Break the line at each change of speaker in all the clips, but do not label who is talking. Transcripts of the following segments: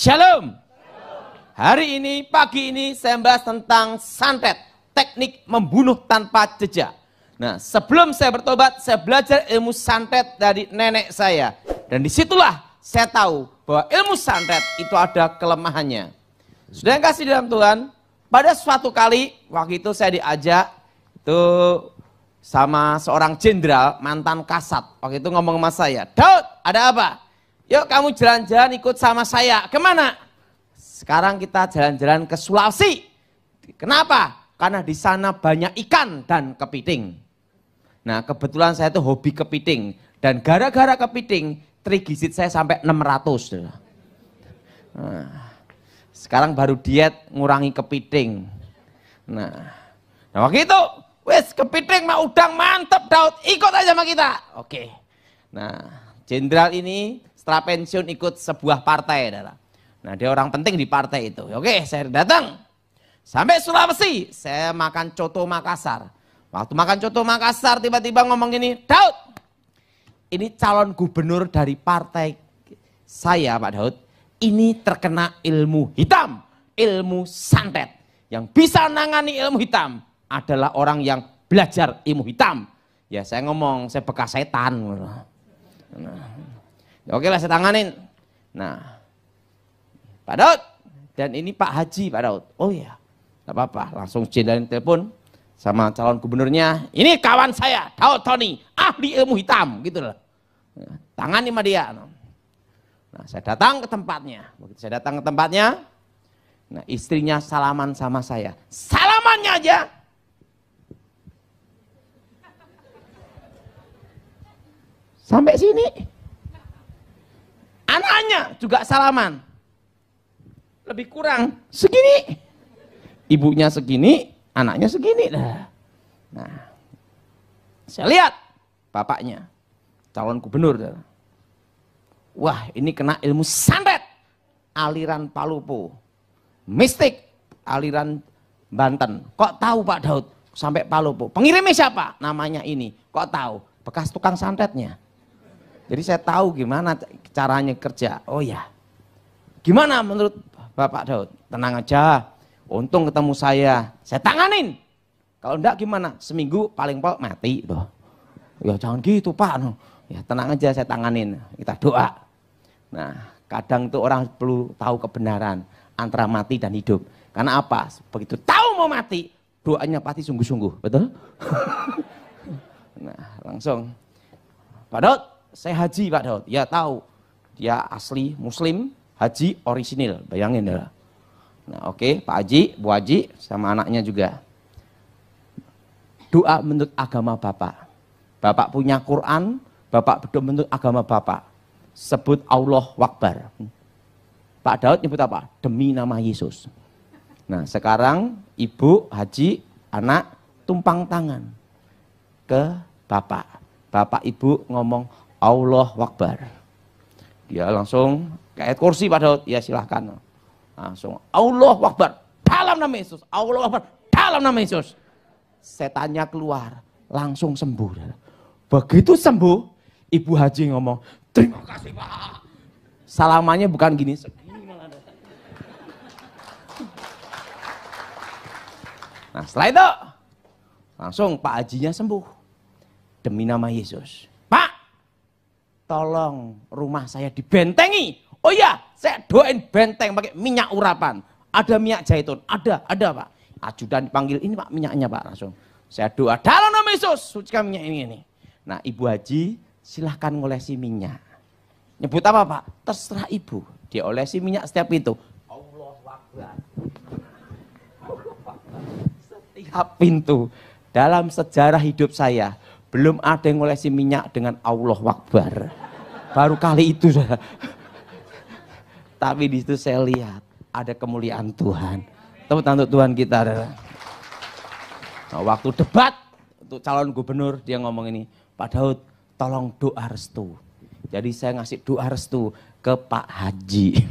Shalom. Hari ini, pagi ini saya bahas tentang santet, teknik membunuh tanpa jejak. Nah, sebelum saya bertobat, saya belajar ilmu santet dari nenek saya. Dan disitulah saya tahu bahwa ilmu santet itu ada kelemahannya. Sudah yang kasih dalam Tuhan, pada suatu kali, waktu itu saya diajak, itu sama seorang jenderal, mantan kasat. Waktu itu ngomong sama saya, Daud, ada apa? Yuk kamu jalan-jalan ikut sama saya. Kemana? Sekarang kita jalan-jalan ke Sulawesi. Kenapa? Karena di sana banyak ikan dan kepiting. Nah, kebetulan saya itu hobi kepiting. Dan gara-gara kepiting, trigliserid saya sampai 600. Nah, sekarang baru diet ngurangi kepiting. Nah waktu itu, wes kepiting mah udang mantep Daud, ikut aja sama kita. Oke. Nah, jenderal ini setelah pensiun ikut sebuah partai. Nah, dia orang penting di partai itu. Oke, saya datang. Sampai Sulawesi, saya makan coto Makassar. Waktu makan coto Makassar, tiba-tiba ngomong gini, Daud, ini calon gubernur dari partai saya, Pak Daud. Ini terkena ilmu hitam, ilmu santet. Yang bisa nangani ilmu hitam adalah orang yang belajar ilmu hitam. Ya, saya ngomong, saya bekas setan. Oke lah, saya tanganin. Nah, Pak Daud, dan ini Pak Haji, Pak Daud. Oh iya, gak apa-apa. Langsung jenderal telepon sama calon gubernurnya. Ini kawan saya, Daud Tony, ahli ilmu hitam, gitu loh. Tangani sama dia. Nah, saya datang ke tempatnya. Begitu saya datang ke tempatnya, nah istrinya salaman sama saya. Salamannya aja. Sampai sini. Anaknya juga salaman. Lebih kurang segini. Ibunya segini, anaknya segini. Nah, saya lihat bapaknya, calon gubernur. Wah, ini kena ilmu santet. Aliran Palupo. Mistik, aliran Banten. Kok tahu Pak Daud sampai Palupo? Pengirimnya siapa? Namanya ini. Kok tahu? Bekas tukang santetnya. Jadi saya tahu gimana caranya kerja. Oh ya, gimana menurut Bapak Daud? Tenang aja, untung ketemu saya tanganin. Kalau enggak gimana? Seminggu paling pol mati. Ya jangan gitu Pak. Ya tenang aja, saya tanganin. Kita doa. Nah, kadang tuh orang perlu tahu kebenaran antara mati dan hidup. Karena apa? Begitu tahu mau mati, doanya pasti sungguh-sungguh, betul? Nah, langsung, Pak Daud, saya haji Pak Daud. Ya tahu, dia asli muslim, haji orisinil, bayangin ya. Nah oke, Pak Haji, Bu Haji, sama anaknya juga. Doa menurut agama Bapak. Bapak punya Quran, Bapak berdoa menurut agama Bapak. Sebut Allah Akbar. Pak Daud nyebut apa? Demi nama Yesus. Nah sekarang Ibu Haji, anak tumpang tangan ke Bapak. Bapak Ibu ngomong Allah Akbar. Dia langsung kayak kursi Pak Daud. Ya silahkan. Langsung Allah Akbar. Dalam nama Yesus. Allah Akbar. Dalam nama Yesus. Setannya keluar. Langsung sembuh. Begitu sembuh. Ibu Haji ngomong. Terima kasih Pak. Salamannya bukan gini. Nah setelah itu. Langsung Pak Hajinya sembuh. Demi nama Yesus. Pak, tolong rumah saya dibentengi. Oh iya, saya doain benteng pakai minyak urapan. Ada minyak zaitun, ada Pak. Ajudan dipanggil, ini Pak minyaknya Pak. Langsung saya doa, dalam nama Yesus, sucikan minyak ini. Nah Ibu Haji silahkan ngolesi minyak. Nyebut apa Pak? Terserah Ibu. Dia olesi minyak setiap itu. Allah Akbar. Setiap pintu dalam sejarah hidup saya. Belum ada yang ngolesi minyak dengan Allah Akbar. Baru kali itu. Tapi di situ saya lihat ada kemuliaan Tuhan. Tepuk tangan untuk Tuhan kita. Nah, waktu debat untuk calon gubernur dia ngomong ini, Pak Daud tolong doa restu. Jadi saya ngasih doa restu ke Pak Haji.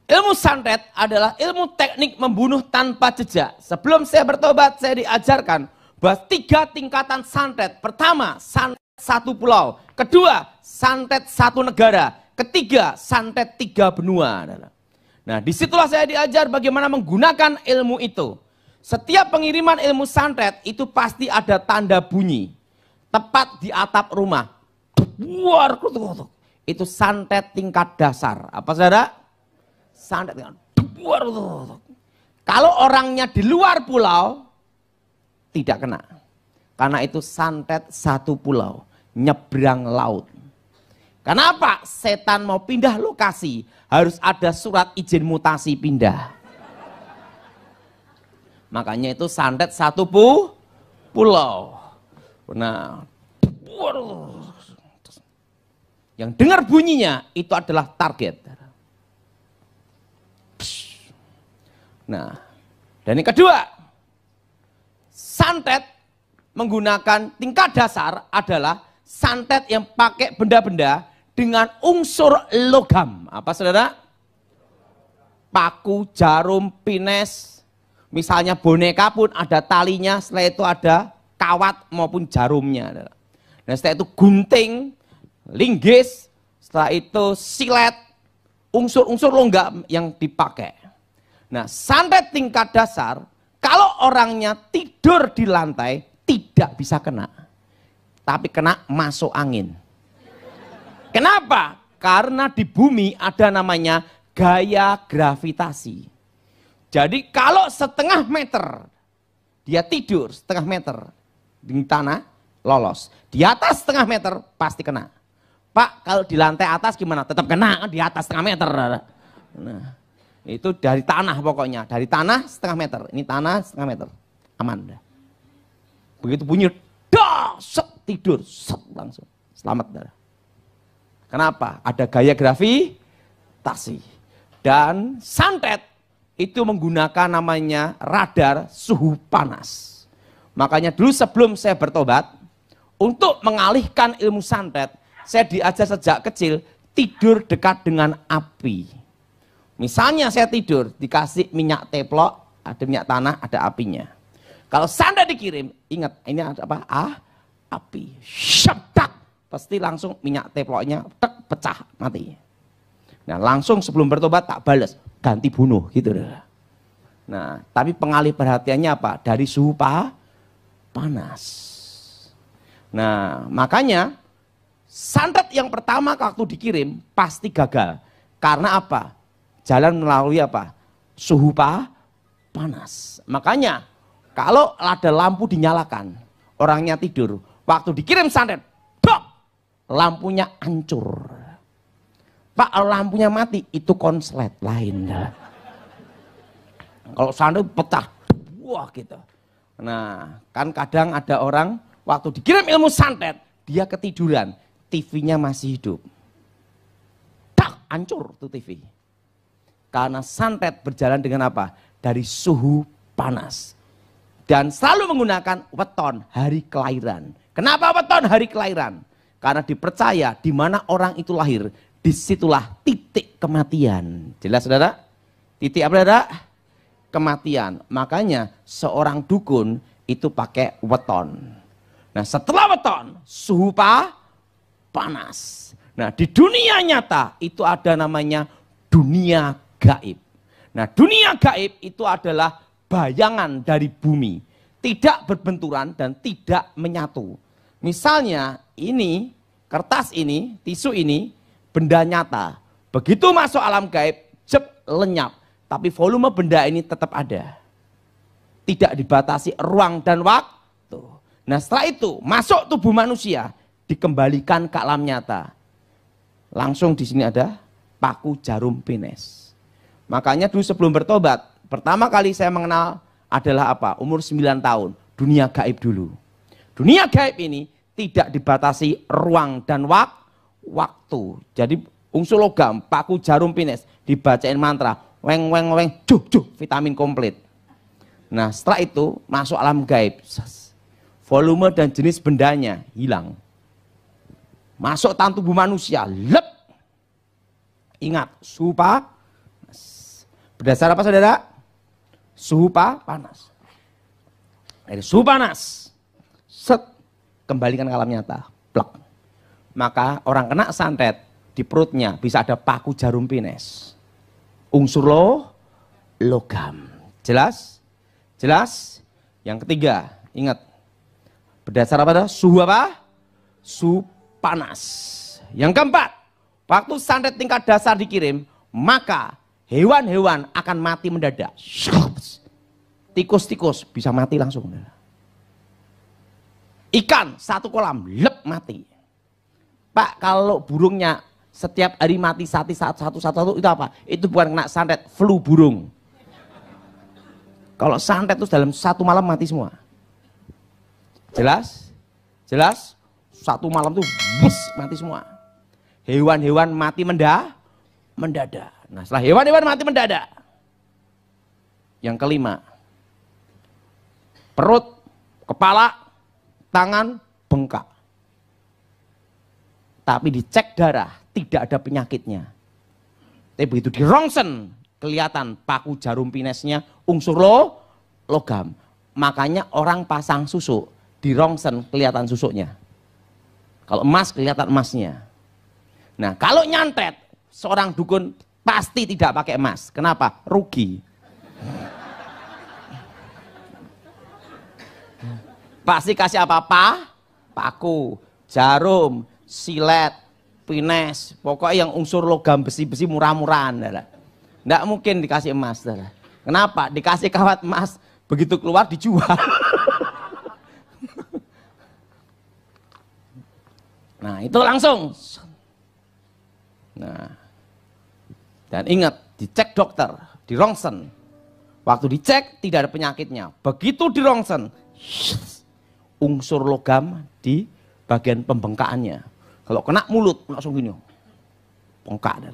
Ilmu santet adalah ilmu teknik membunuh tanpa jejak. Sebelum saya bertobat saya diajarkan bahwa 3 tingkatan santet. Pertama, santet 1 pulau. Kedua, santet 1 negara. ketiga, santet 3 benua. Nah, disitulah saya diajar bagaimana menggunakan ilmu itu. Setiap pengiriman ilmu santet itu pasti ada tanda bunyi. Tepat di atap rumah. Itu santet tingkat dasar. Apa saudara? Santet tingkat. Kalau orangnya di luar pulau, tidak kena. Karena itu santet satu pulau. Nyebrang laut. Kenapa? Setan mau pindah lokasi, harus ada surat izin mutasi pindah. Makanya itu santet satu pulau. Nah, yang dengar bunyinya itu adalah target. Nah, dan yang kedua, santet menggunakan tingkat dasar adalah santet yang pakai benda-benda dengan unsur logam. Apa saudara? Paku, jarum, pines. Misalnya boneka pun ada talinya, setelah itu ada kawat maupun jarumnya. Nah setelah itu gunting, linggis, setelah itu silet, unsur-unsur logam yang dipakai. Nah santet tingkat dasar, kalau orangnya tidur di lantai, tidak bisa kena. Tapi kena masuk angin. Kenapa? Karena di bumi ada namanya gaya gravitasi. Jadi kalau setengah meter, dia tidur setengah meter di tanah, lolos. Di atas setengah meter, pasti kena. Pak, kalau di lantai atas gimana? Tetap kena di atas setengah meter. Nah, itu dari tanah pokoknya. Dari tanah setengah meter. Ini tanah setengah meter. Aman. Begitu bunyi, set, tidur, set, langsung. Selamat, darah. Kenapa? Ada gaya gravitasi. Dan santet itu menggunakan namanya radar suhu panas. Makanya dulu sebelum saya bertobat, untuk mengalihkan ilmu santet, saya diajar sejak kecil tidur dekat dengan api. Misalnya saya tidur, dikasih minyak teplok, ada minyak tanah, ada apinya. Kalau santet dikirim, ingat ini ada apa? Api. Shabdak. Pasti langsung minyak teploknya pecah, mati. Nah langsung sebelum bertobat tak balas, ganti bunuh gitu. Nah tapi pengalih perhatiannya apa? Dari suhu panas. Nah makanya santet yang pertama waktu dikirim pasti gagal. Karena apa? Jalan melalui apa? Suhu panas. Makanya kalau ada lampu dinyalakan, orangnya tidur, waktu dikirim santet, lampunya hancur. Pak, kalau lampunya mati, itu konslet lain. Kalau santet pecah, wah gitu. Nah, kan kadang ada orang, waktu dikirim ilmu santet, dia ketiduran, TV-nya masih hidup. Tak, hancur tuh TV. Karena santet berjalan dengan apa? Dari suhu panas. Dan selalu menggunakan weton hari kelahiran. Kenapa weton hari kelahiran? Karena dipercaya di mana orang itu lahir, disitulah titik kematian. Jelas saudara? Titik apa saudara? Kematian. Makanya seorang dukun itu pakai weton. Nah setelah weton, suhu panas. Nah di dunia nyata itu ada namanya dunia gaib. Nah dunia gaib itu adalah bayangan dari bumi. Tidak berbenturan dan tidak menyatu. Misalnya ini, kertas ini, tisu ini, benda nyata. Begitu masuk alam gaib, lenyap. Tapi volume benda ini tetap ada. Tidak dibatasi ruang dan waktu. Nah setelah itu, masuk tubuh manusia, dikembalikan ke alam nyata. Langsung di sini ada paku, jarum, pines. Makanya dulu sebelum bertobat, pertama kali saya mengenal adalah apa? Umur 9 tahun, dunia gaib dulu. Dunia gaib ini tidak dibatasi ruang dan waktu. Jadi unsur logam, paku, jarum, pines, dibacain mantra, weng, weng, weng, juh, juh, vitamin komplit. Nah setelah itu masuk alam gaib, volume dan jenis bendanya hilang. Masuk tangan tubuh manusia, lep. Ingat, suhu panas. Berdasar apa saudara? Suhu panas. Dari suhu panas, set, kembalikan ke alam nyata, plek. Maka orang kena santet di perutnya bisa ada paku jarum pines. Unsur logam. Jelas? Jelas? Yang ketiga, ingat. Berdasar apa? Suhu apa? Suhu panas. Yang keempat, waktu santet tingkat dasar dikirim, maka hewan-hewan akan mati mendadak. Tikus-tikus bisa mati langsung. Ikan satu kolam, lep mati. Pak, kalau burungnya setiap hari mati satu itu apa? Itu bukan kena santet, flu burung. Kalau santet itu dalam satu malam mati semua. Jelas? Jelas? Satu malam tuh bus mati semua. Hewan-hewan mati mendadak. Nah, setelah hewan-hewan mati mendadak. Yang kelima, perut, kepala, tangan bengkak. Tapi dicek darah, tidak ada penyakitnya. Tapi begitu di rongsen, kelihatan paku jarum pinesnya unsur logam. Makanya orang pasang susuk, di rongsen kelihatan susuknya. Kalau emas kelihatan emasnya. Nah, kalau nyantet, seorang dukun pasti tidak pakai emas. Kenapa? Rugi. Pasti kasih apa? Paku, jarum, silet, pines, pokoknya yang unsur logam besi-besi murah-murahan. Nggak mungkin dikasih emas. Kenapa? Dikasih kawat emas, begitu keluar dijual. Nah, itu langsung. Nah, dan ingat, dicek dokter, di rongsen. Waktu dicek tidak ada penyakitnya. Begitu di rongsen, unsur logam di bagian pembengkaannya. Kalau kena mulut langsung gini, bengkak.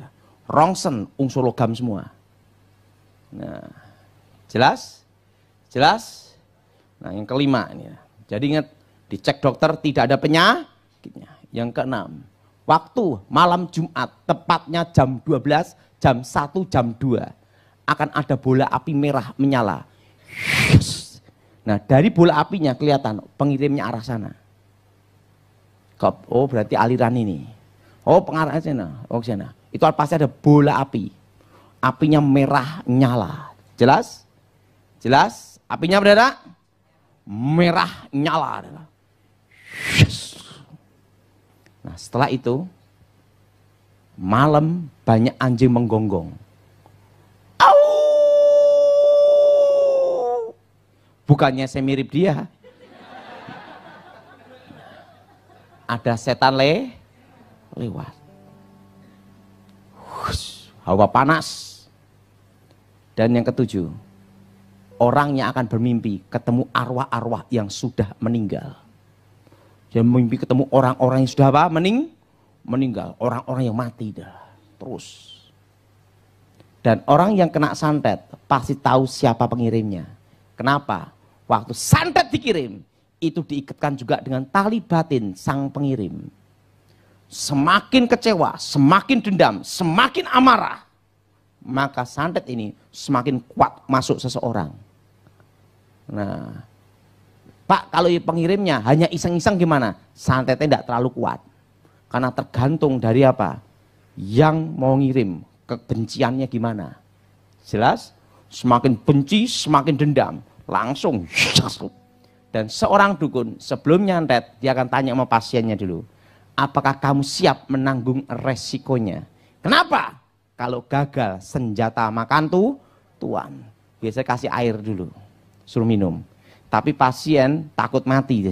Rongsen unsur logam semua. Nah, jelas? Jelas? Nah, yang kelima ini. Jadi ingat, dicek dokter tidak ada penyakitnya. Yang keenam, waktu malam Jumat, tepatnya jam 12, jam 1, jam 2, akan ada bola api merah menyala. Nah, dari bola apinya kelihatan pengirimnya arah sana. Oh, berarti aliran ini. Oh, pengarah sana. Oh, sana. Itu pasti ada bola api. Apinya merah nyala. Jelas? Jelas? Apinya berada merah nyala. Nah, setelah itu malam banyak anjing menggonggong. Au! Bukannya saya mirip dia. Ada setan lewat. Hawa panas. Dan yang ketujuh, orang yang akan bermimpi ketemu arwah-arwah yang sudah meninggal. Dia mimpi ketemu orang-orang yang sudah apa? Meninggal. Orang-orang yang mati dah. Terus. Dan orang yang kena santet pasti tahu siapa pengirimnya. Kenapa? Waktu santet dikirim, itu diikatkan juga dengan tali batin sang pengirim. Semakin kecewa, semakin dendam, semakin amarah, maka santet ini semakin kuat masuk seseorang. Nah, Pak, kalau pengirimnya hanya iseng-iseng gimana? Santetnya tidak terlalu kuat. Karena tergantung dari apa? Yang mau ngirim, kebenciannya gimana. Jelas? Semakin benci, semakin dendam. Langsung. Dan seorang dukun sebelum nyantet, dia akan tanya sama pasiennya dulu. Apakah kamu siap menanggung resikonya? Kenapa? Kalau gagal senjata makan tuan. Biasanya kasih air dulu. Suruh minum. Tapi pasien takut mati,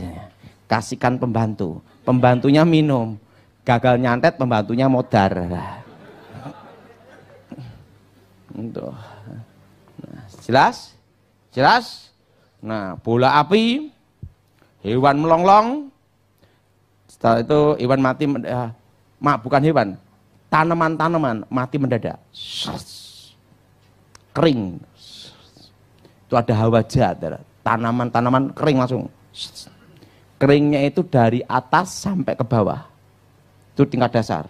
kasihkan pembantu, pembantunya minum, gagal nyantet pembantunya modar. Nah, jelas? Jelas? Nah, bola api, hewan melonglong, setelah itu hewan mati, bukan hewan, tanaman-tanaman mati mendadak, kering, itu ada hawa jahat. Tanaman-tanaman kering langsung. Keringnya itu dari atas sampai ke bawah. Itu tingkat dasar.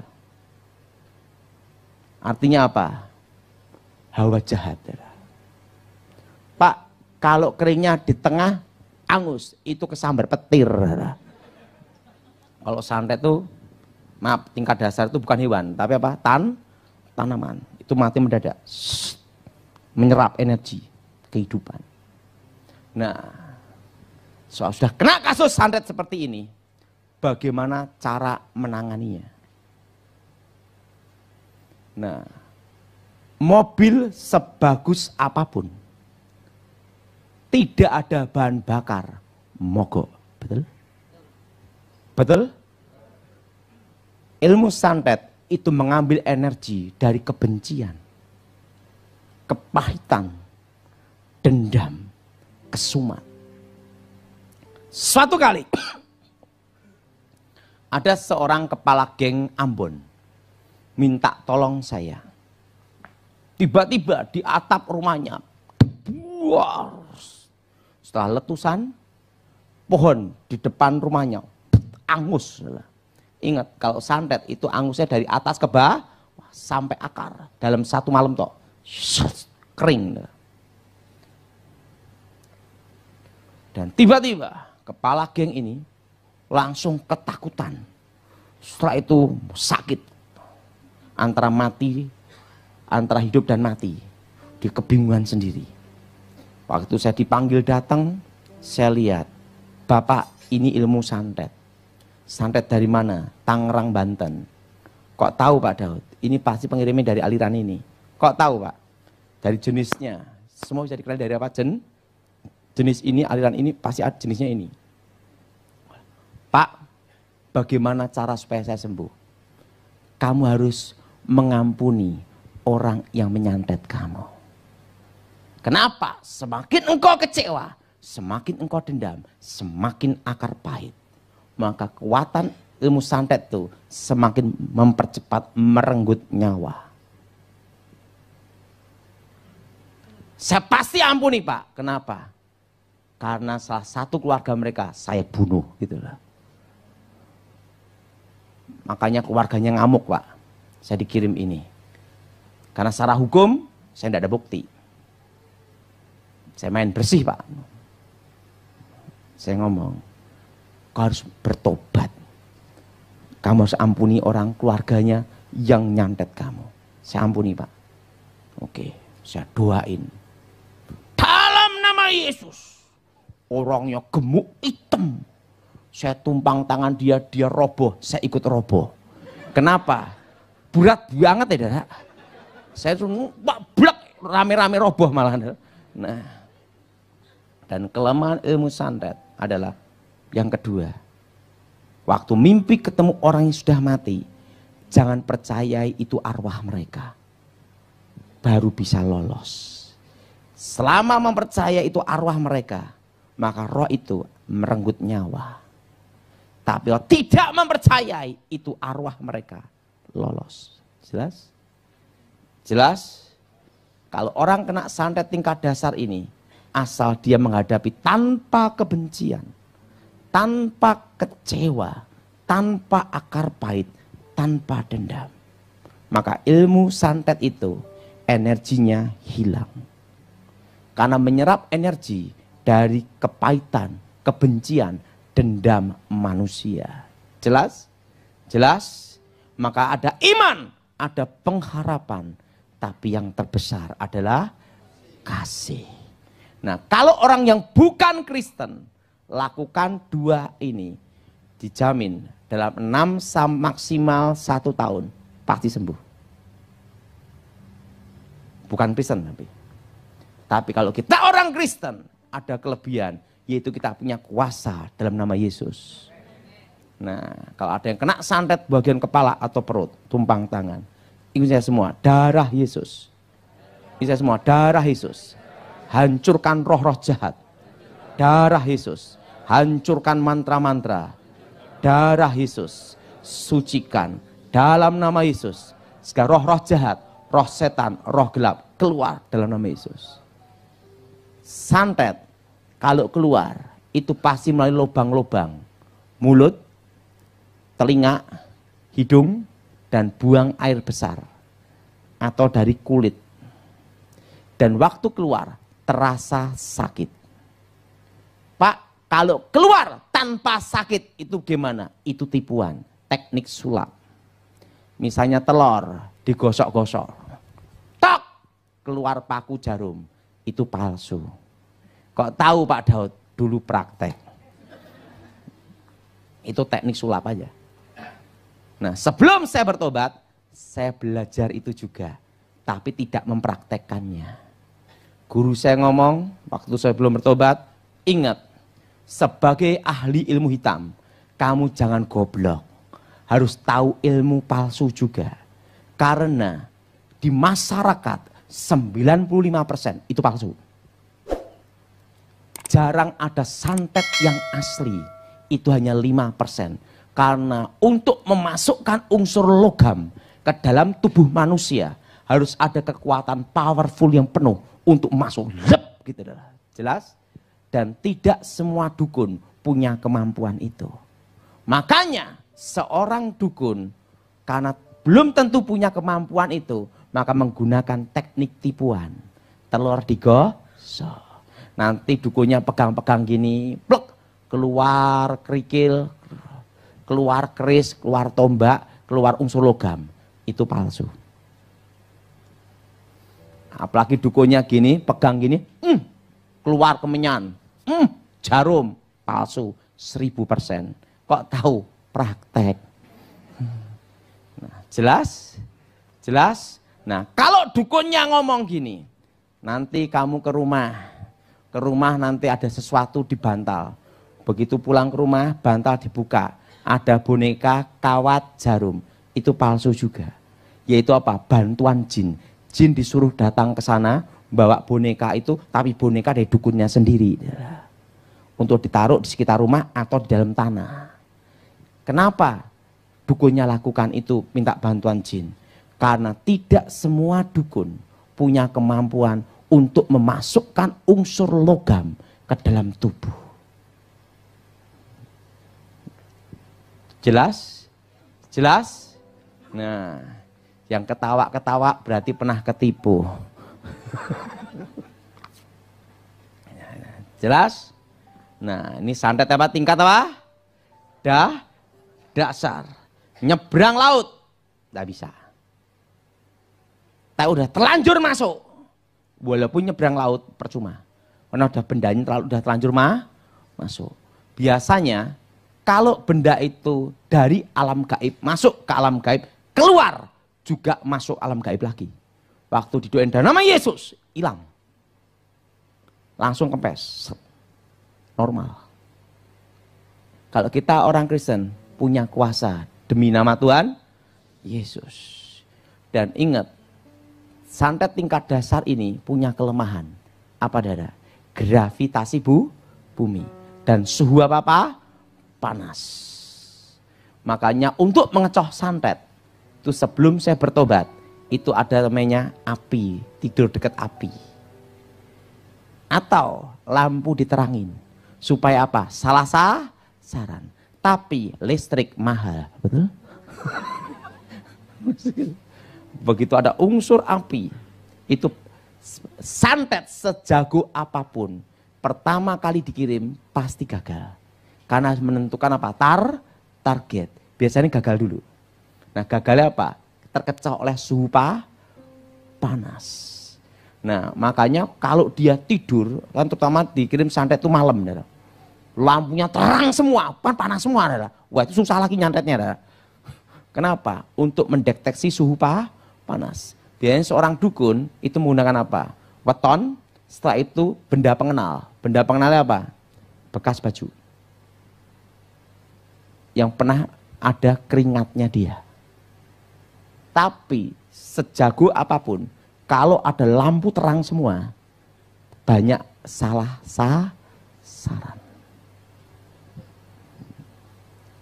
Artinya apa? Hawa jahat. Pak, kalau keringnya di tengah, angus, itu kesambar petir. Kalau santet itu Maaf, tingkat dasar itu bukan hewan, tapi apa? Tanaman. Itu mati mendadak. Menyerap energi kehidupan. Nah, sudah kena kasus santet seperti ini, bagaimana cara menanganinya? Nah, mobil sebagus apapun, tidak ada bahan bakar, mogok. Betul? Betul? Ilmu santet itu mengambil energi dari kebencian, kepahitan, dendam, kesumat. Suatu kali ada seorang kepala geng Ambon minta tolong saya. Tiba-tiba di atap rumahnya, buar. Setelah letusan, pohon di depan rumahnya angus. Ingat, kalau santet itu angusnya dari atas ke bawah sampai akar. Dalam satu malam toh, kering. Dan tiba-tiba kepala geng ini langsung ketakutan. Setelah itu sakit. Antara mati, antara hidup dan mati. Di kebingungan sendiri. Waktu saya dipanggil datang, saya lihat, Bapak, ini ilmu santet. Santet dari mana? Tangerang, Banten. Kok tahu Pak Daud? Ini pasti pengirimnya dari aliran ini. Kok tahu Pak? Dari jenisnya. Semua bisa dikenal dari apa? Jenis ini, aliran ini, pasti ada jenisnya ini. Pak, bagaimana cara supaya saya sembuh? Kamu harus mengampuni orang yang menyantet kamu. Kenapa? Semakin engkau kecewa, semakin engkau dendam, semakin akar pahit. Maka kekuatan ilmu santet itu semakin mempercepat merenggut nyawa. Saya pasti ampuni Pak. Kenapa? Karena salah satu keluarga mereka saya bunuh gitu lah. Makanya keluarganya ngamuk Pak. Saya dikirim ini. Karena secara hukum saya tidak ada bukti. Saya main bersih Pak. Saya ngomong, kau harus bertobat. Kamu harus ampuni orang keluarganya yang nyantet kamu. Saya ampuni Pak. Oke, saya doain. Dalam nama Yesus. Orangnya gemuk hitam. Saya tumpang tangan dia, dia roboh. Saya ikut roboh. Kenapa? Berat banget ya. Saya suruh blek rame-rame roboh malah. Nah, dan kelemahan ilmu santet adalah yang kedua, waktu mimpi ketemu orang yang sudah mati, jangan percayai itu arwah mereka. Baru bisa lolos. Selama mempercayai itu arwah mereka, maka roh itu merenggut nyawa. Tapi kalau tidak mempercayai itu arwah mereka, lolos. Jelas? Jelas? Kalau orang kena santet tingkat dasar ini, asal dia menghadapi tanpa kebencian, tanpa kecewa, tanpa akar pahit, tanpa dendam, maka ilmu santet itu energinya hilang. Karena menyerap energi dari kepahitan, kebencian, dendam manusia. Jelas? Jelas? Maka ada iman, ada pengharapan, tapi yang terbesar adalah kasih. Nah, kalau orang yang bukan Kristen lakukan dua ini, dijamin dalam 6 maksimal 1 tahun pasti sembuh. Bukan Kristen tapi kalau kita orang Kristen ada kelebihan, yaitu kita punya kuasa dalam nama Yesus. Nah, kalau ada yang kena santet bagian kepala atau perut, tumpang tangan, ikut saya semua, darah Yesus. Ikut saya semua, darah Yesus. Hancurkan roh-roh jahat. Darah Yesus. Hancurkan mantra-mantra. Darah Yesus. Sucikan dalam nama Yesus. Segala roh-roh jahat, roh setan, roh gelap keluar dalam nama Yesus. Santet kalau keluar itu pasti melalui lubang-lubang mulut, telinga, hidung, dan buang air besar atau dari kulit. Dan waktu keluar terasa sakit. Pak, kalau keluar tanpa sakit itu gimana? Itu tipuan, teknik sulap. Misalnya telur digosok-gosok. Tok! Keluar paku jarum. Itu palsu. Kok tahu Pak Daud? Dulu praktek. Itu teknik sulap aja. Nah, sebelum saya bertobat, saya belajar itu juga. Tapi tidak mempraktekkannya. Guru saya ngomong, waktu saya belum bertobat, ingat, sebagai ahli ilmu hitam, kamu jangan goblok. Harus tahu ilmu palsu juga. Karena di masyarakat 95% itu palsu. Jarang ada santet yang asli. Itu hanya 5%. Karena untuk memasukkan unsur logam ke dalam tubuh manusia harus ada kekuatan powerful yang penuh untuk masuk. Zep, gitu. Jelas? Dan tidak semua dukun punya kemampuan itu. Makanya seorang dukun karena belum tentu punya kemampuan itu, maka menggunakan teknik tipuan. Telur digosok. Nanti dukunnya pegang-pegang gini, plek, keluar kerikil, keluar keris, keluar tombak, keluar unsur logam. Itu palsu. Apalagi dukunnya gini, pegang gini, keluar kemenyan, jarum, palsu, 1000%. Kok tahu? Praktek. Nah, jelas? Jelas? Nah, kalau dukunnya ngomong gini, nanti kamu ke rumah nanti ada sesuatu di bantal. Begitu pulang ke rumah, bantal dibuka, ada boneka kawat jarum. Itu palsu juga. Yaitu apa? Bantuan jin. Jin disuruh datang ke sana, bawa boneka itu, tapi boneka dari dukunnya sendiri. Untuk ditaruh di sekitar rumah atau di dalam tanah. Kenapa dukunnya lakukan itu, minta bantuan jin? Karena tidak semua dukun punya kemampuan untuk memasukkan unsur logam ke dalam tubuh. Jelas? Jelas? Nah, yang ketawa-ketawa berarti pernah ketipu. Jelas? Nah, ini santet apa? Tingkat apa? Dasar. Nyebrang laut. Nggak bisa. Tapi udah terlanjur masuk. Walaupun nyebrang laut percuma. Karena udah bendanya udah terlanjur masuk. Biasanya kalau benda itu dari alam gaib masuk ke alam gaib, keluar juga masuk alam gaib lagi. Waktu didoain dalam nama Yesus, hilang. Langsung kempes. Normal. Kalau kita orang Kristen punya kuasa demi nama Tuhan Yesus. Dan ingat, santet tingkat dasar ini punya kelemahan. Apa Dara? Gravitasi bumi. Dan suhu apa? Panas. Makanya untuk mengecoh santet, itu sebelum saya bertobat, itu ada namanya api, tidur dekat api. Atau lampu diterangin. Supaya apa? Salah saran. Tapi listrik mahal, betul? Begitu ada unsur api, itu santet sejago apapun, pertama kali dikirim pasti gagal. Karena menentukan apa? Target. Biasanya gagal dulu. Nah, gagalnya apa? Terkecoh oleh suhu panas. Nah, makanya kalau dia tidur, kan terutama dikirim santet itu malam, ya. Lampunya terang semua, panas semua. Ya. Wah, itu susah lagi nyantetnya. Ya. Kenapa? Untuk mendeteksi suhu panas. Biasanya seorang dukun itu menggunakan apa? Weton, setelah itu benda pengenal. Benda pengenalnya apa? Bekas baju. Yang pernah ada keringatnya dia. Tapi sejago apapun, kalau ada lampu terang semua, banyak salah saran.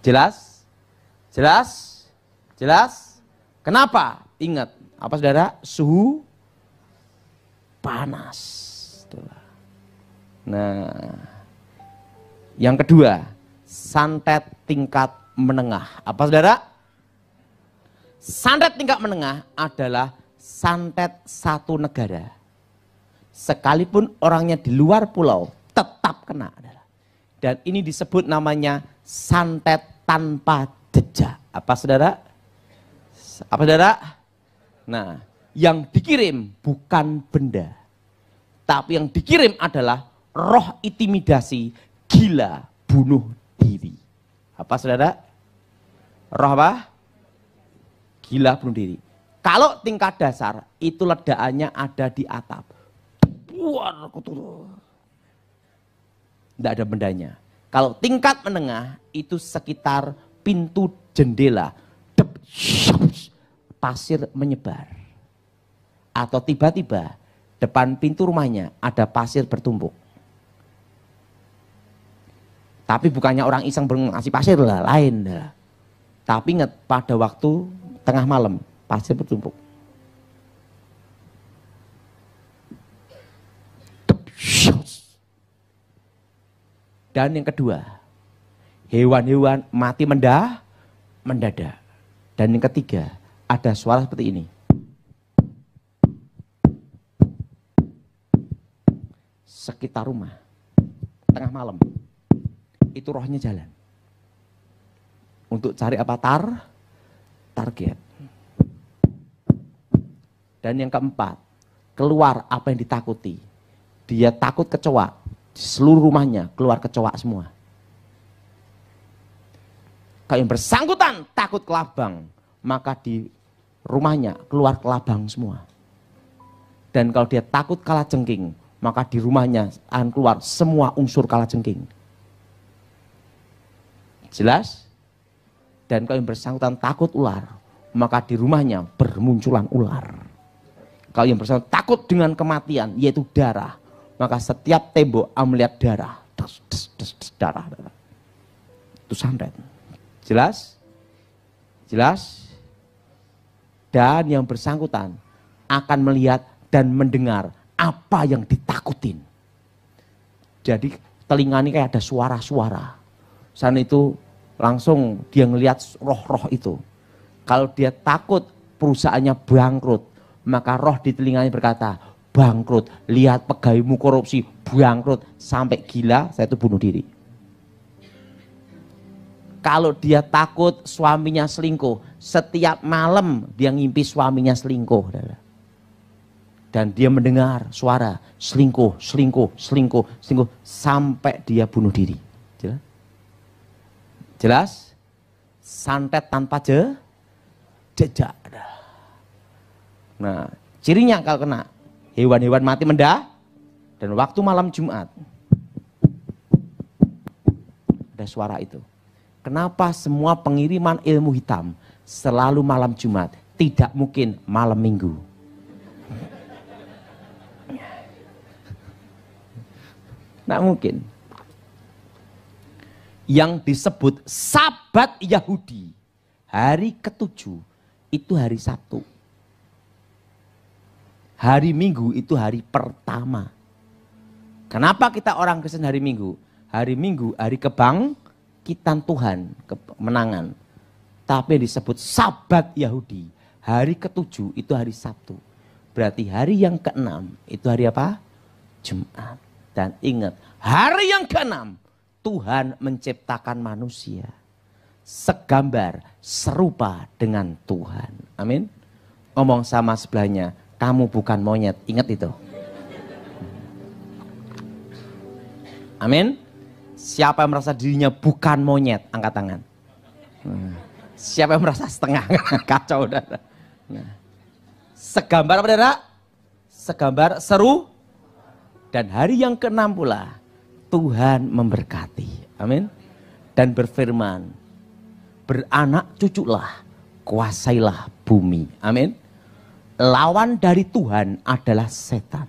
Jelas? Jelas? Jelas? Kenapa? Ingat, apa saudara? Suhu panas. Nah, yang kedua, santet tingkat menengah. Apa saudara? Santet tingkat menengah adalah santet satu negara. Sekalipun orangnya di luar pulau, tetap kena. Dan ini disebut namanya santet tanpa jejak. Apa saudara? Apa saudara? Nah, yang dikirim bukan benda. Tapi yang dikirim adalah roh intimidasi, gila, bunuh diri. Apa saudara? Roh apa? Gila, bunuh diri. Kalau tingkat dasar, itu ledakannya ada di atap. Tidak ada bendanya. Kalau tingkat menengah, itu sekitar pintu jendela. Pasir menyebar. Atau tiba-tiba depan pintu rumahnya ada pasir bertumpuk. Tapi bukannya orang iseng ngasih pasir lah, lain lah. Tapi ingat pada waktu tengah malam pasir bertumpuk. Dan yang kedua, hewan-hewan mati mendadak. Dan yang ketiga, ada suara seperti ini. Sekitar rumah, tengah malam, itu rohnya jalan. Untuk cari apa? Target. Dan yang keempat, keluar apa yang ditakuti. Dia takut kecoa. Di seluruh rumahnya keluar kecoa semua. Kalau yang bersangkutan takut kelabang, maka di rumahnya keluar kelabang semua. Dan kalau dia takut kalajengking, maka di rumahnya akan keluar semua unsur kalajengking. Jelas? Dan kalau yang bersangkutan takut ular, maka di rumahnya bermunculan ular. Kalau yang bersangkutan takut dengan kematian, yaitu darah, maka setiap tembok melihat darah. Darah. Itu santet. Jelas? Jelas? Dan yang bersangkutan akan melihat dan mendengar apa yang ditakutin. Jadi telinganya kayak ada suara-suara. Sana itu langsung dia ngelihat roh-roh itu. Kalau dia takut perusahaannya bangkrut, maka roh di telinganya berkata, bangkrut, lihat pegawaimu korupsi, bangkrut, sampai gila, saya itu bunuh diri. Kalau dia takut suaminya selingkuh, setiap malam dia ngimpi suaminya selingkuh. Dan dia mendengar suara selingkuh, selingkuh, selingkuh, selingkuh, sampai dia bunuh diri. Jelas? Jelas? Santet tanpa jejak. Nah, cirinya kalau kena hewan-hewan mati dan waktu malam Jumat ada suara itu. Kenapa semua pengiriman ilmu hitam selalu malam Jumat, tidak mungkin malam Minggu? Tidak mungkin. Yang disebut Sabat Yahudi, hari ke-7 itu hari Sabtu. Hari Minggu itu hari pertama. Kenapa kita orang Kristen hari Minggu? Hari Minggu hari kebangkitan Tuhan, kemenangan. Tapi yang disebut Sabat Yahudi, hari ke-7 itu hari Sabtu. Berarti hari yang ke-6 itu hari apa? Jumat. Dan ingat, hari yang ke-6 Tuhan menciptakan manusia segambar, serupa dengan Tuhan. Amin. Ngomong sama sebelahnya, kamu bukan monyet. Ingat itu. Amin. Siapa yang merasa dirinya bukan monyet, angkat tangan. Siapa yang merasa setengah, kacau. Nah. Segambar apa, saudara? Segambar seru. Dan hari yang ke-6 pula, Tuhan memberkati. Amin. Dan berfirman, beranak cuculah, kuasailah bumi. Amin. Lawan dari Tuhan adalah setan.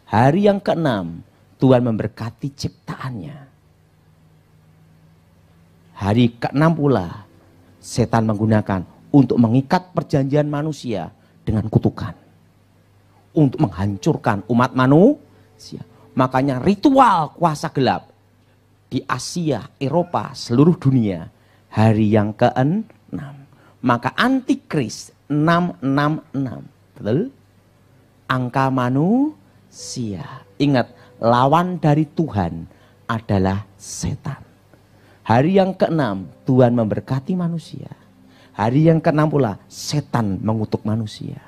Hari yang ke-6, Tuhan memberkati ciptaannya. Hari ke-6 pula, setan menggunakan untuk mengikat perjanjian manusia dengan kutukan. Untuk menghancurkan umat manusia. Makanya ritual kuasa gelap di Asia, Eropa, seluruh dunia, hari yang ke-6. Maka antikris 666. Betul? Angka manusia. Ingat, lawan dari Tuhan adalah setan. Hari yang ke-6 Tuhan memberkati manusia. Hari yang ke-6 pula setan mengutuk manusia.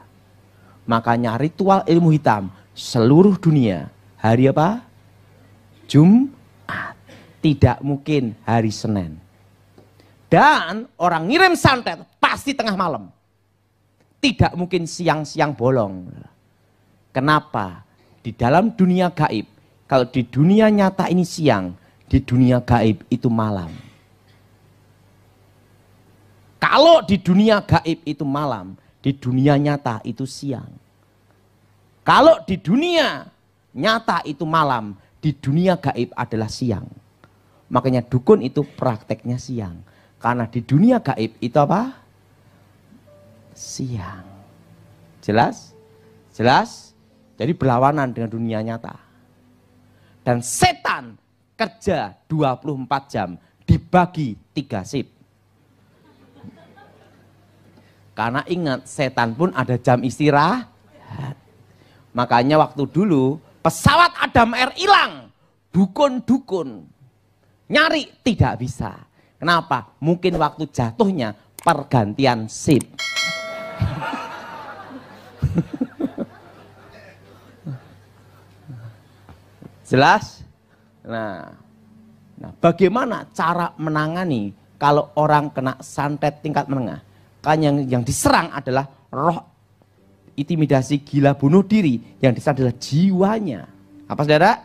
Makanya ritual ilmu hitam seluruh dunia hari apa? Jumat. Tidak mungkin hari Senin. Dan orang ngirim santet pasti tengah malam. Tidak mungkin siang-siang bolong. Kenapa? Di dalam dunia gaib, kalau di dunia nyata ini siang, di dunia gaib itu malam. Kalau di dunia gaib itu malam, di dunia nyata itu siang. Kalau di dunia nyata itu malam, di dunia gaib adalah siang. Makanya dukun itu prakteknya siang. Karena di dunia gaib itu apa? Siang. Jelas? Jelas? Jadi berlawanan dengan dunia nyata. Dan setan kerja 24 jam dibagi 3 shift. Karena ingat, setan pun ada jam istirahat. Makanya waktu dulu pesawat Adam Air hilang, dukun-dukun nyari tidak bisa. Kenapa? Mungkin waktu jatuhnya pergantian shift. Jelas? Nah, bagaimana cara menangani kalau orang kena santet tingkat menengah? Kan yang diserang adalah roh intimidasi gila bunuh diri, yang diserang adalah jiwanya. Apa saudara?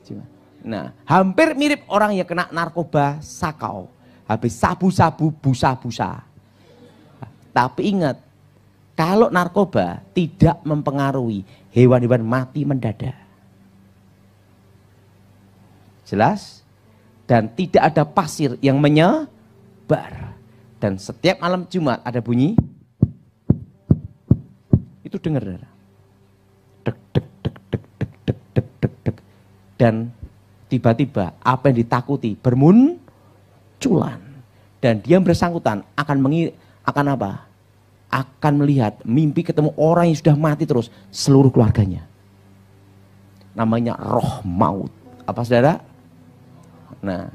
Jiwa. Nah, hampir mirip orang yang kena narkoba sakau, habis sabu-sabu busa-busa. Tapi ingat, kalau narkoba tidak mempengaruhi, hewan-hewan mati mendadak. Jelas? Dan tidak ada pasir yang menyebar. Dan setiap malam Jumat ada bunyi. Itu dengar. Dek, dek, dek, dek, dek, dek, dek, dek, dek. Dan tiba-tiba apa yang ditakuti bermunculan. Dan dia yang bersangkutan akan apa? Akan melihat mimpi ketemu orang yang sudah mati terus. Seluruh keluarganya. Namanya roh maut. Apa saudara? Nah,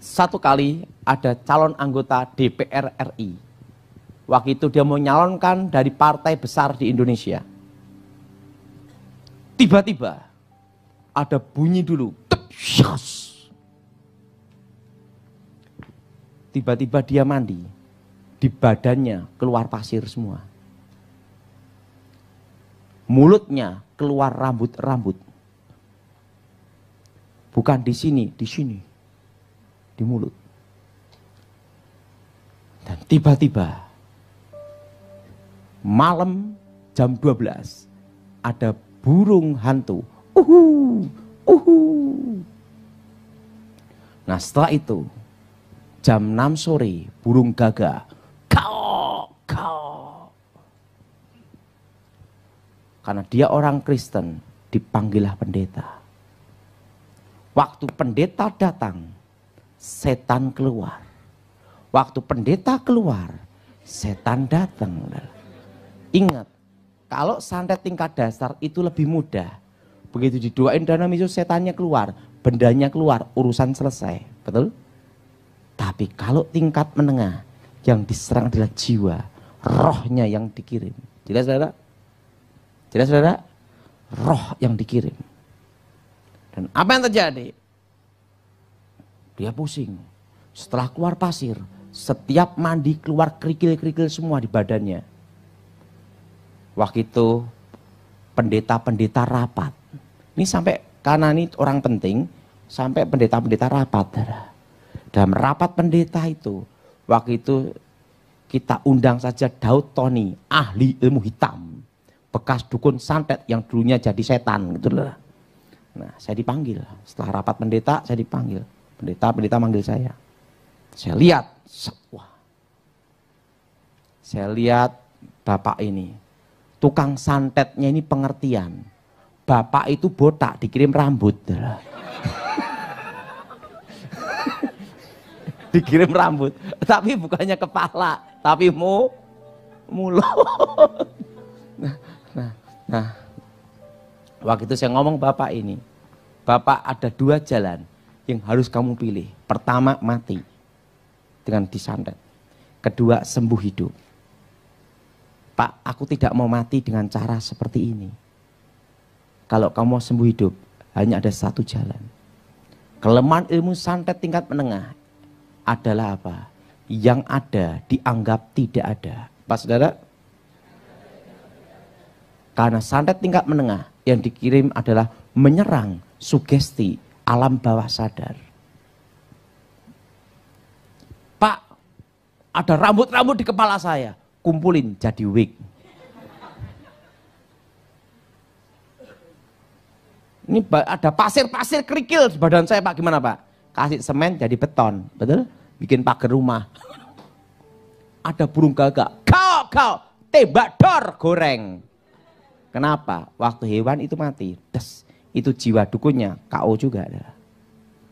satu kali ada calon anggota DPR RI. Waktu itu dia mau nyalonkan dari partai besar di Indonesia. Tiba-tiba ada bunyi dulu. Tiba-tiba dia mandi. Di badannya keluar pasir semua. Mulutnya keluar rambut-rambut. Bukan di sini, di sini. Di mulut. Dan tiba-tiba malam jam 12 ada burung hantu. Nah, setelah itu jam 6 sore burung gagak. Kau. Karena dia orang Kristen, dipanggillah pendeta. Waktu pendeta datang, setan keluar. Waktu pendeta keluar, setan datang. Ingat, kalau santet tingkat dasar itu lebih mudah. Begitu didoain dana miso, setannya keluar, bendanya keluar, urusan selesai. Betul? Tapi kalau tingkat menengah, yang diserang adalah jiwa, rohnya yang dikirim. Jelas saudara? Jelas saudara? Roh yang dikirim. Dan apa yang terjadi? Dia pusing. Setelah keluar pasir, setiap mandi keluar kerikil-kerikil semua di badannya. Waktu itu pendeta-pendeta rapat. Ini sampai, karena ini orang penting, sampai pendeta-pendeta rapat. Dalam rapat pendeta itu, waktu itu kita undang saja Daud Tony, ahli ilmu hitam. Bekas dukun santet yang dulunya jadi setan. Gitu loh. Nah, saya dipanggil. Setelah rapat pendeta, saya dipanggil. Pendeta manggil saya. Saya lihat, wah. Saya lihat bapak ini. Tukang santetnya ini pengertian. Bapak itu botak, dikirim rambut. Dikirim rambut. Tapi bukannya kepala, tapi mulut. Nah, waktu itu saya ngomong bapak ini. Bapak ada 2 jalan yang harus kamu pilih. Pertama mati dengan disantet. Kedua, sembuh hidup. Pak, aku tidak mau mati dengan cara seperti ini. Kalau kamu mau sembuh hidup, hanya ada satu jalan. Kelemahan ilmu santet tingkat menengah adalah apa? Yang ada dianggap tidak ada. Pak saudara? Karena santet tingkat menengah yang dikirim adalah menyerang sugesti alam bawah sadar. Pak, ada rambut-rambut di kepala saya. Kumpulin jadi wig. Ini ada pasir-pasir kerikil di badan saya Pak. Gimana Pak? Kasih semen jadi beton. Betul? Bikin pagar rumah. Ada burung gagak. Kau, tembak dor goreng. Kenapa? Waktu hewan itu mati. Des, itu jiwa dukunnya. KO juga.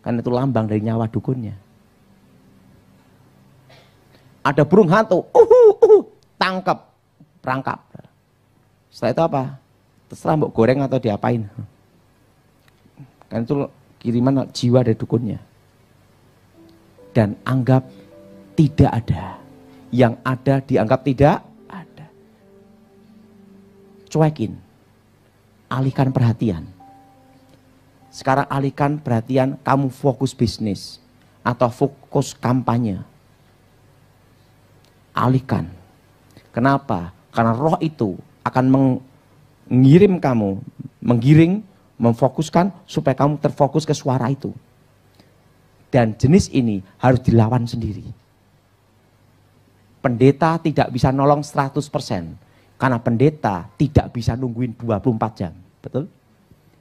Kan itu lambang dari nyawa dukunnya. Ada burung hantu. Tangkap. Perangkap. Setelah itu apa? Terserah mbok goreng atau diapain. Kan itu kiriman jiwa dari dukunnya. Dan anggap tidak ada. Yang ada dianggap tidak ada. Cuekin. Alihkan perhatian. Sekarang alihkan perhatian, kamu fokus bisnis. Atau fokus kampanye. Alihkan. Kenapa? Karena roh itu akan mengirim kamu, menggiring, memfokuskan supaya kamu terfokus ke suara itu. Dan jenis ini harus dilawan sendiri. Pendeta tidak bisa nolong 100%. Karena pendeta tidak bisa nungguin 24 jam. Betul?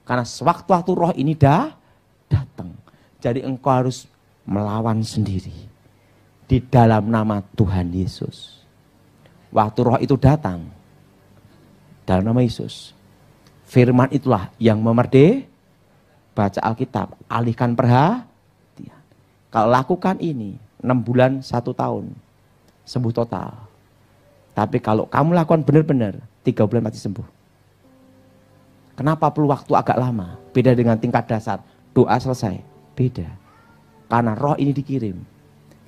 Karena sewaktu-waktu roh ini datang. Jadi engkau harus melawan sendiri. Di dalam nama Tuhan Yesus. Waktu roh itu datang. Dalam nama Yesus. Firman itulah yang baca Alkitab. Alihkan perhatian. Kalau lakukan ini 6 bulan 1 tahun. Sembuh total. Tapi kalau kamu lakukan benar-benar 3 bulan mati sembuh. Kenapa perlu waktu agak lama? Beda dengan tingkat dasar. Doa selesai. Beda. Karena roh ini dikirim.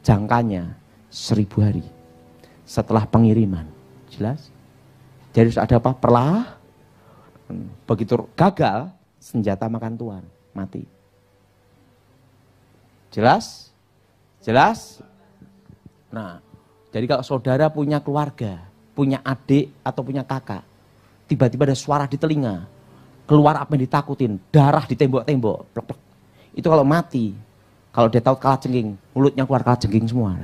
Jangkanya 1000 hari. Setelah pengiriman. Jelas? Jadi ada apa? Begitu gagal, senjata makan tuan. Mati. Jelas? Jelas? Nah, jadi kalau saudara punya keluarga, punya adik atau punya kakak, tiba-tiba ada suara di telinga, keluar apa yang ditakutin, darah di tembok-tembok, plek-plek. Itu kalau mati, kalau dia tahu kalajengking, mulutnya keluar kalajengking semua.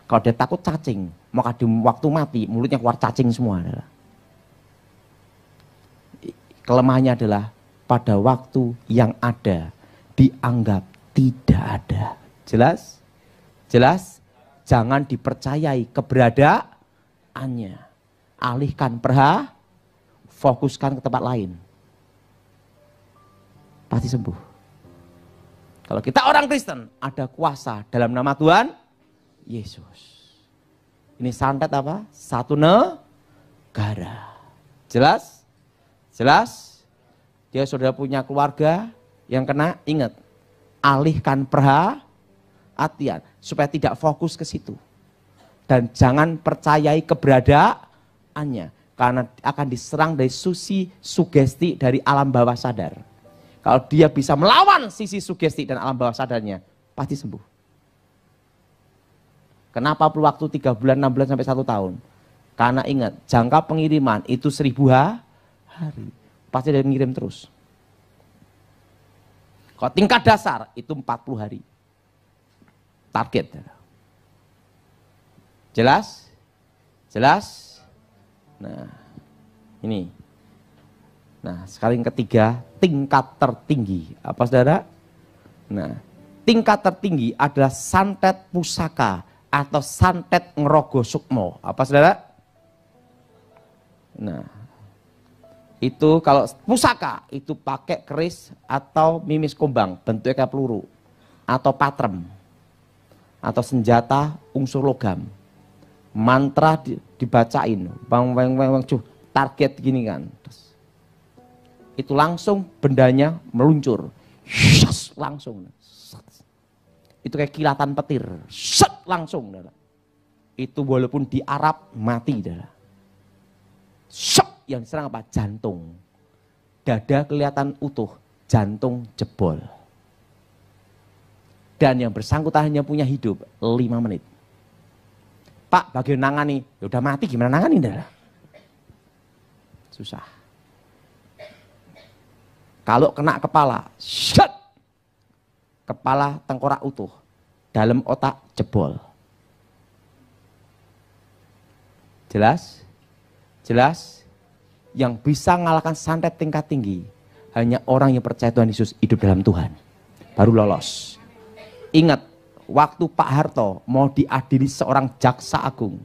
Kalau dia takut cacing, maka di waktu mati, mulutnya keluar cacing semua. Kelemahannya adalah pada waktu yang ada, dianggap tidak ada. Jelas? Jelas? Jangan dipercayai keberadaannya. Alihkan fokuskan ke tempat lain. Pasti sembuh. Kalau kita orang Kristen, ada kuasa dalam nama Tuhan Yesus. Ini santet apa? Satu negara. Jelas? Jelas? Dia sudah punya keluarga yang kena, ingat. Alihkan perhatian supaya tidak fokus ke situ. Dan jangan percayai keberadaannya. Karena akan diserang dari sugesti dari alam bawah sadar. Kalau dia bisa melawan sisi sugesti dan alam bawah sadarnya, pasti sembuh. Kenapa perlu waktu 3 bulan, 6 bulan, sampai 1 tahun? Karena ingat, jangka pengiriman itu 1000 hari. Pasti dia ngirim terus. Kalau tingkat dasar itu 40 hari. Target. Jelas? Jelas? Nah, ini. Nah, sekarang yang ketiga, tingkat tertinggi. Apa saudara? Nah, tingkat tertinggi adalah santet pusaka atau santet ngerogo sukmo. Apa saudara? Nah, itu kalau pusaka itu pakai keris atau mimis kumbang, bentuknya kayak peluru, atau patrem, atau senjata unsur logam. Mantra dibacain, target gini kan. Itu langsung bendanya meluncur, langsung. Itu kayak kilatan petir, langsung. Itu walaupun di Arab mati. Shock, yang diserang apa? Jantung. Dada kelihatan utuh, jantung jebol. Dan yang bersangkutan hanya punya hidup 5 menit. Pak, bagian nangani, ya udah mati gimana nangani? Susah. Kalau kena kepala, shut. Kepala tengkorak utuh, dalam otak jebol. Jelas? Jelas? Yang bisa mengalahkan santet tingkat tinggi hanya orang yang percaya Tuhan Yesus, hidup dalam Tuhan. Baru lolos. Ingat, waktu Pak Harto mau diadili seorang jaksa agung.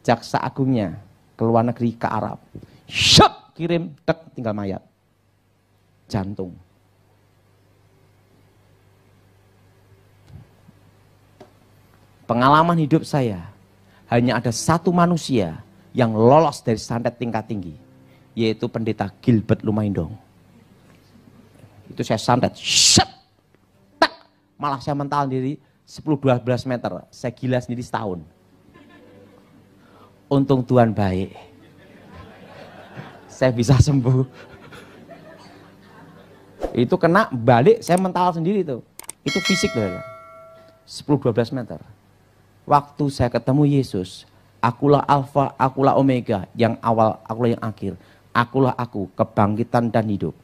Jaksa agungnya ke luar negeri, ke Arab. Shut! Kirim, tek, tinggal mayat. Jantung. Pengalaman hidup saya, hanya ada satu manusia yang lolos dari santet tingkat tinggi, yaitu pendeta Gilbert Lumaindong. Itu saya santet, shut, tak, malah saya mental diri 10-12 meter, saya gila sendiri setahun. Untung Tuhan baik, saya bisa sembuh. Itu kena balik, saya mental sendiri tuh, itu fisik loh, 10-12 meter. Waktu saya ketemu Yesus, akulah Alfa, akulah Omega, yang awal, akulah yang akhir. Akulah aku, kebangkitan dan hidup.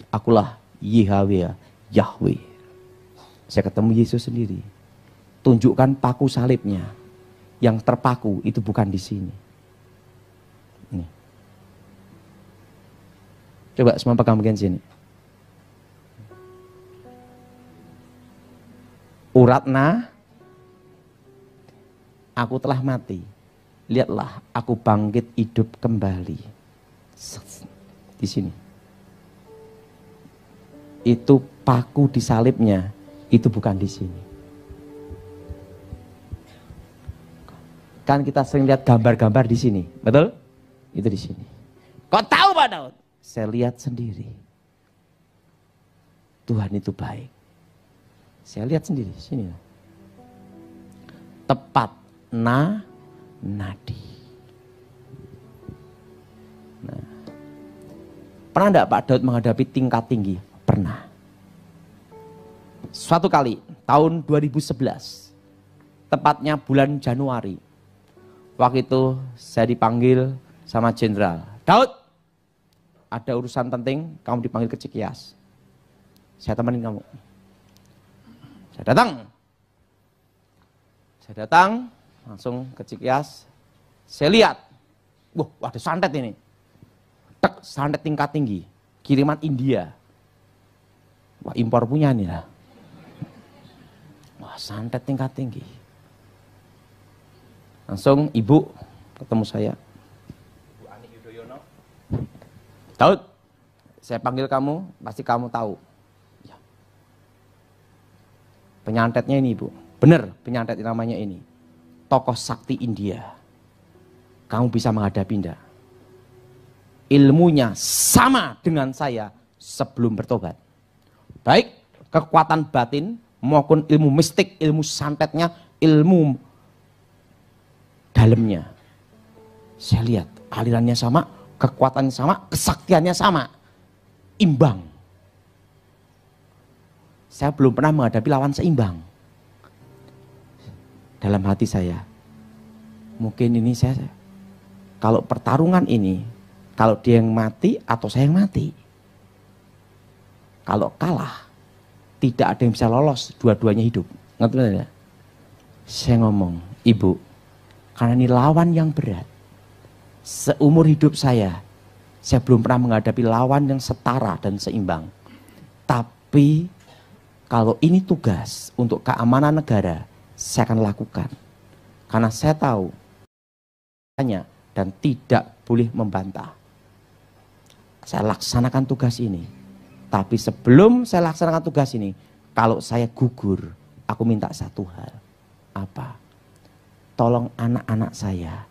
Akulah Yahweh, Yahweh. Saya ketemu Yesus sendiri. Tunjukkan paku salibnya. Yang terpaku itu bukan di sini. Ini. Coba semua pegang bagian sini. Uratna, aku telah mati, lihatlah aku bangkit hidup kembali. Di sini. Itu paku di salibnya, itu bukan di sini. Kan kita sering lihat gambar-gambar di sini, betul? Itu di sini. Kau tahu Pak Daud? Saya lihat sendiri. Tuhan itu baik. Saya lihat sendiri, sini. Tepat nadi. Nah, pernah enggak Pak Daud menghadapi tingkat tinggi? Pernah. Suatu kali, tahun 2011, tepatnya bulan Januari, waktu itu saya dipanggil sama jenderal. Daud, ada urusan penting, kamu dipanggil ke Cikias. Saya temenin kamu. Saya datang, langsung ke Cikias. Saya lihat, wah ada santet ini. Tek, santet tingkat tinggi, kiriman India. Wah impor punya nih lah. Wah santet tingkat tinggi. Langsung ibu ketemu saya. Ibu Ani Yudhoyono. Daud, saya panggil kamu, pasti kamu tahu. Ya. Penyantetnya ini ibu, benar penyantet namanya ini. Tokoh sakti India. Kamu bisa menghadapi enggak? Ilmunya sama dengan saya sebelum bertobat. Baik kekuatan batin maupun ilmu mistik, ilmu santetnya, ilmu dalamnya. Saya lihat alirannya sama, kekuatannya sama, kesaktiannya sama. Imbang. Saya belum pernah menghadapi lawan seimbang. Dalam hati saya, mungkin ini saya, kalau pertarungan ini, kalau dia yang mati atau saya yang mati. Kalau kalah, tidak ada yang bisa lolos, dua-duanya hidup. Ngerti tidak? Saya ngomong, ibu, karena ini lawan yang berat. Seumur hidup saya belum pernah menghadapi lawan yang setara dan seimbang. Tapi, kalau ini tugas untuk keamanan negara, saya akan lakukan. Karena saya tahu, dan tidak boleh membantah. Saya laksanakan tugas ini. Tapi sebelum saya laksanakan tugas ini, kalau saya gugur, aku minta satu hal. Apa? Tolong anak-anak saya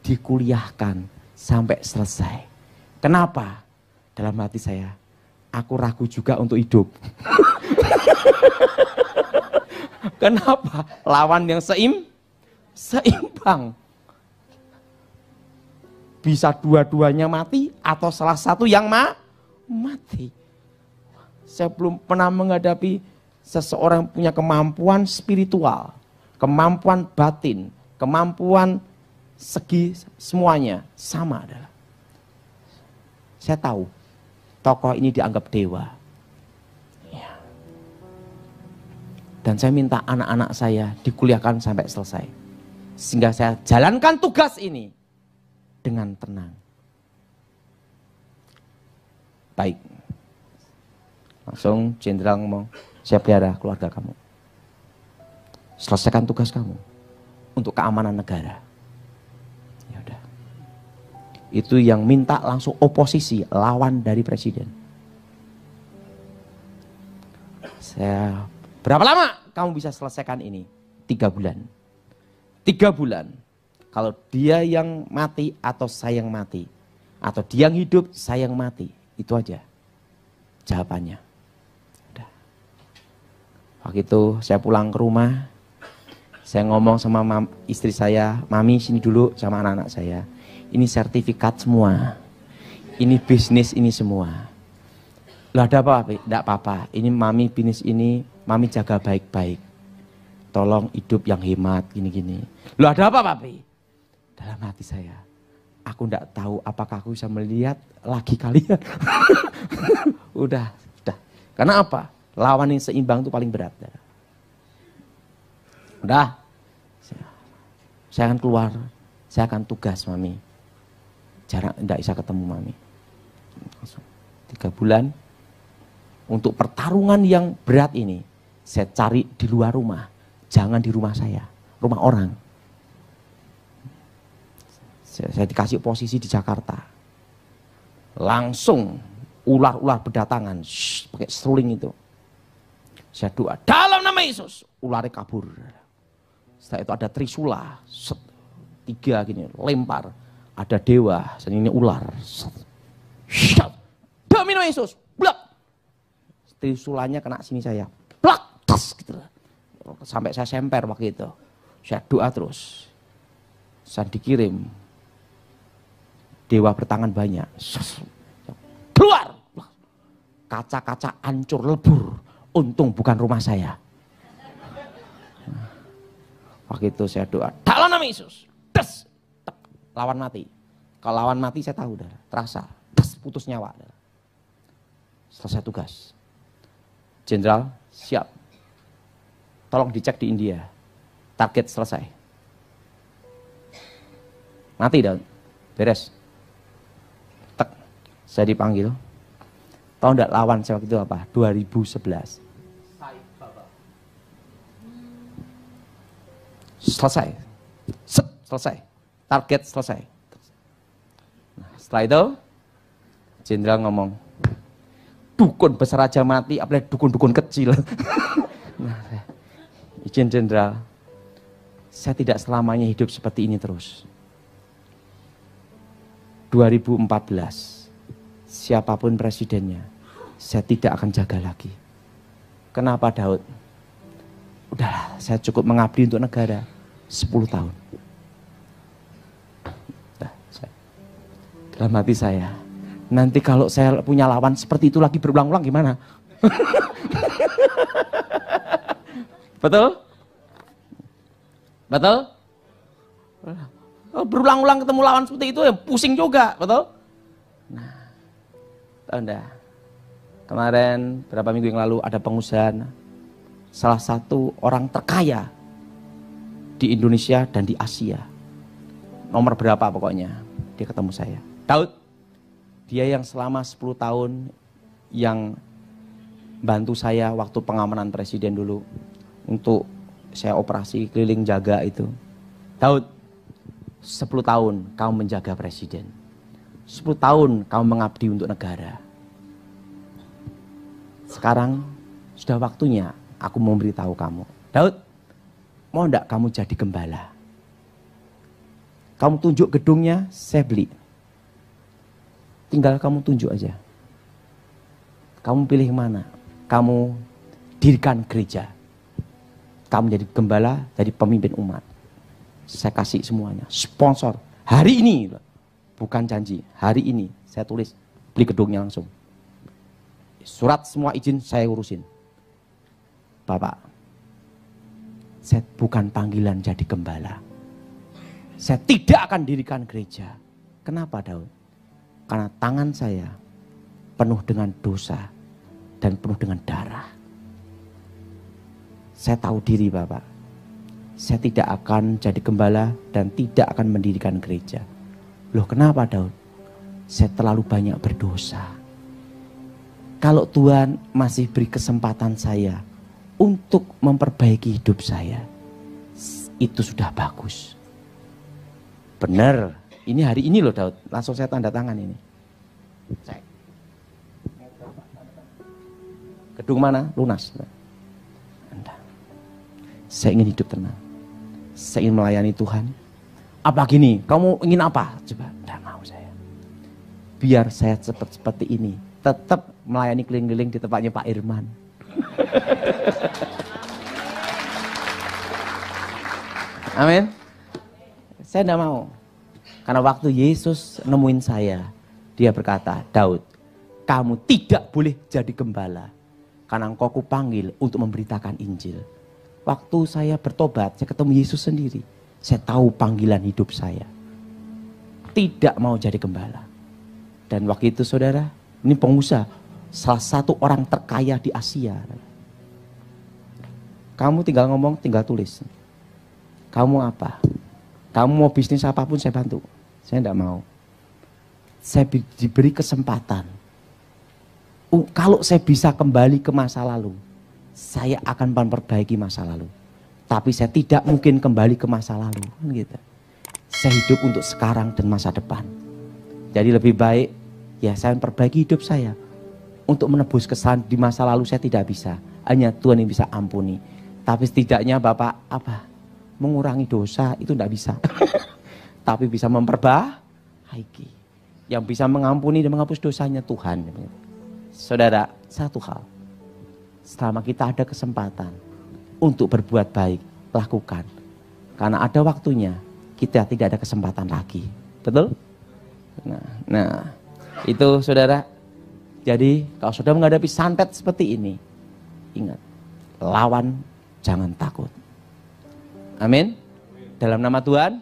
dikuliahkan sampai selesai. Kenapa? Dalam hati saya, aku ragu juga untuk hidup. Kenapa? Lawan yang seimbang. Bisa dua-duanya mati atau salah satu yang mati. Saya belum pernah menghadapi seseorang punya kemampuan spiritual, kemampuan batin, kemampuan segi semuanya sama adalah. Saya tahu tokoh ini dianggap dewa. Ya. Dan saya minta anak-anak saya dikuliahkan sampai selesai. Sehingga saya jalankan tugas ini dengan tenang. Baik. Langsung jenderal ngomong, saya pelihara keluarga kamu. Selesaikan tugas kamu untuk keamanan negara. Ya udah. Itu yang minta langsung oposisi, lawan dari presiden. Saya, berapa lama kamu bisa selesaikan ini? 3 bulan. 3 bulan. Kalau dia yang mati atau saya yang mati. Atau dia yang hidup, saya yang mati. Itu aja jawabannya. Udah. Waktu itu saya pulang ke rumah. Saya ngomong sama istri saya, Mami sini dulu sama anak-anak saya. Ini sertifikat semua. Ini bisnis ini semua. Lah ada apa? Tidak apa-apa. Ini Mami bisnis ini, Mami jaga baik-baik. Tolong hidup yang hemat, gini-gini. Lah ada apa, Papi? Dalam hati saya, aku tidak tahu apakah aku bisa melihat lagi kalian. Udah. Karena apa? Lawan yang seimbang itu paling berat. Udah. Saya akan keluar, saya akan tugas Mami. Jarang, tidak bisa ketemu Mami. Langsung 3 bulan. Untuk pertarungan yang berat ini, saya cari di luar rumah. Jangan di rumah saya, rumah orang. Saya dikasih posisi di Jakarta. Langsung ular-ular berdatangan, pakai seruling itu. Saya doa, dalam nama Yesus, ularnya kabur. Setelah itu ada trisula, 3 gini, lempar. Ada dewa, ini ular. Demi nama Yesus, blak. Trisulanya kena sini saya, blak, tas gitu. Sampai saya semper waktu itu. Saya doa terus. Saya dikirim. Dewa bertangan banyak. Keluar. Kaca-kaca hancur lebur. Untung bukan rumah saya. Waktu itu saya doa. Dalam nama Yesus. Des. Lawan mati. Kalau lawan mati saya tahu dah. Terasa. Des. Putus nyawa. Selesai tugas. Jenderal siap. Tolong dicek di India. Target selesai. Mati dah. Beres. Saya dipanggil. Tahu enggak lawan saya waktu itu apa? 2011. Selesai. Selesai. Target selesai. Nah, setelah itu, jenderal ngomong, dukun besar aja mati, apalagi dukun-dukun kecil. Nah, izin jenderal, saya tidak selamanya hidup seperti ini terus. 2014. Siapapun presidennya, saya tidak akan jaga lagi. Kenapa Daud? Udahlah, saya cukup mengabdi untuk negara 10 tahun. Dalam hati saya, nanti kalau saya punya lawan seperti itu lagi berulang-ulang gimana? Betul? Betul? Berulang-ulang ketemu lawan seperti itu ya pusing juga, betul? Nah, tahu enggak? Kemarin berapa minggu yang lalu ada pengusaha, salah satu orang terkaya di Indonesia dan di Asia. Nomor berapa pokoknya, dia ketemu saya. Daud, dia yang selama 10 tahun yang bantu saya waktu pengamanan presiden dulu untuk saya operasi keliling jaga itu. Daud, 10 tahun kamu menjaga presiden. 10 tahun kamu mengabdi untuk negara. Sekarang sudah waktunya aku memberitahu kamu. Daud, mau enggak kamu jadi gembala? Kamu tunjuk gedungnya, saya beli. Tinggal kamu tunjuk aja. Kamu pilih mana? Kamu dirikan gereja. Kamu jadi gembala, jadi pemimpin umat. saya kasih semuanya. Sponsor, hari ini, bukan janji, hari ini saya tulis, beli gedungnya langsung. Surat semua izin saya urusin. Bapak, saya bukan panggilan jadi gembala. Saya tidak akan dirikan gereja. Kenapa Daud? Karena tangan saya penuh dengan dosa dan penuh dengan darah. Saya tahu diri Bapak. Saya tidak akan jadi gembala dan tidak akan mendirikan gereja. Loh kenapa Daud? Saya terlalu banyak berdosa. Kalau Tuhan masih beri kesempatan saya untuk memperbaiki hidup saya, itu sudah bagus. Benar, ini hari ini loh Daud, langsung saya tanda tangan ini. Cek. Gedung mana? Lunas. Saya ingin hidup tenang. Saya ingin melayani Tuhan. Apa gini? Kamu ingin apa? Coba, tidak mau saya. Biar saya cepat seperti ini. Tetap melayani keliling-keliling di tempatnya Pak Irman. Amin. Saya tidak mau. Karena waktu Yesus nemuin saya, dia berkata, Daud, kamu tidak boleh jadi gembala. Karena engkau kupanggil untuk memberitakan Injil. Waktu saya bertobat, saya ketemu Yesus sendiri. Saya tahu panggilan hidup saya. Tidak mau jadi gembala. Dan waktu itu saudara, ini pengusaha, salah satu orang terkaya di Asia. Kamu tinggal ngomong, tinggal tulis. Kamu apa? Kamu mau bisnis apapun saya bantu. Saya tidak mau. Saya diberi kesempatan. Kalau saya bisa kembali ke masa lalu, saya akan memperbaiki masa lalu. Tapi saya tidak mungkin kembali ke masa lalu. Gitu. Saya hidup untuk sekarang dan masa depan. Jadi lebih baik ya saya memperbaiki hidup saya. Untuk menebus kesalahan di masa lalu saya tidak bisa. Hanya Tuhan yang bisa ampuni. Tapi setidaknya Bapak mengurangi dosa itu tidak bisa. Tapi bisa memperbaiki. Yang bisa mengampuni dan menghapus dosanya Tuhan. Saudara, satu hal. Selama kita ada kesempatan untuk berbuat baik, lakukan. Karena ada waktunya kita tidak ada kesempatan lagi. Betul? Nah, itu saudara. Jadi kalau saudara menghadapi santet seperti ini, ingat, lawan, jangan takut. Amin. Dalam nama Tuhan.